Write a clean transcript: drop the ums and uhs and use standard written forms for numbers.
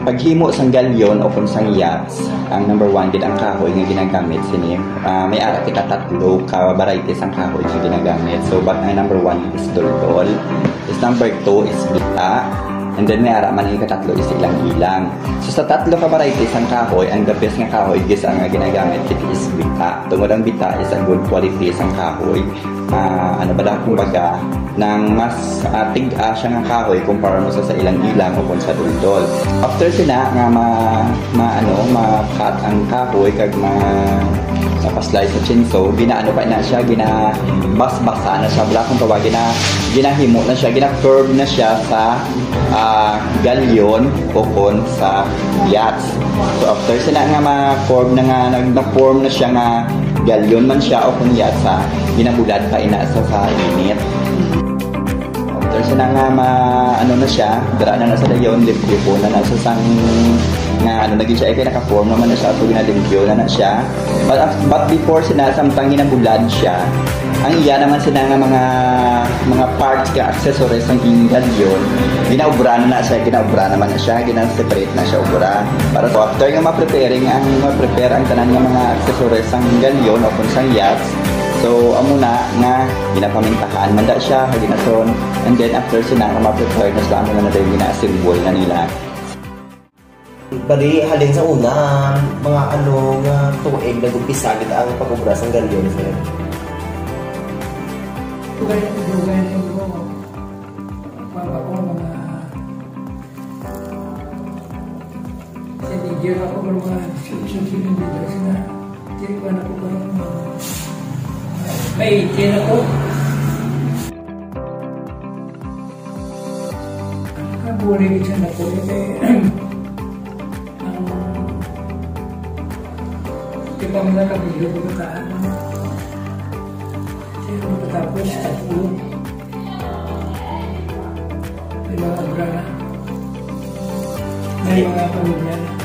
paghimo sang galyon o kung sang yachts, ang number 1 gid ang kahoy nga ginagamit sini. May ara kita tatlo ka varieties ang kahoy nga ginagamit. So but ang number 1 is dol-dol. Is number 2 is bita. And then may ara man ikatatlo is ilang-ilang. So sa tatlo ka varieties ang kahoy, ang the best nga kahoy gis ang ginagamit kit is bita. Tungod ang bita is a good quality sang kahoy. Ano ba daw kumbaga nang mas tig-a siya nga kahoy kumpara mo sa ilang-ilang o kung sa dol-dol. After sina nga ma-cut ang kahoy kag pa-slice sa chinsaw, ginaano pa na siya, ginabas-basa na siya, wala kung tawag, ginahimo na siya, gina-curve na siya sa galyon o kung sa yachts. So after sila nga ma-curve na nga, nag-form na siya nga galyon man siya o kung yachts, ginabulad pa inaasa sa init. After sila nga ano na siya, dara na sa dayon, lipo na sa sang nga naging siya ay naka-form naman na siya at ginalimpyo na siya. But before sila samtang ginabulad siya, ang iya naman sila nga mga parts ka accessories ng galyon, ginaubra na siya, ginaubra naman na siya, gina-separate na siya ubra. Para so after nga ma-prepare ang tanan nga mga accessories ng galyon o kung sang yachts, so amuna nga ginapamintahan man da siya, ginason, and then after sila nga ma-prepare na sila na dayon gina-assemble na nila. Bali, halin sa una, mga nga tuig nag-umpisa ang pag-ubra ng galyon, sir. Tugay ko, para ko mga sinigyan ako ng mga susunod dito sila. Tingnan ako ng may itin ako. Kabulig siya na po. Kita mo na kapilyo ko kaan. Sino matapos tatlo. May mga obra na. May mga pamilya na.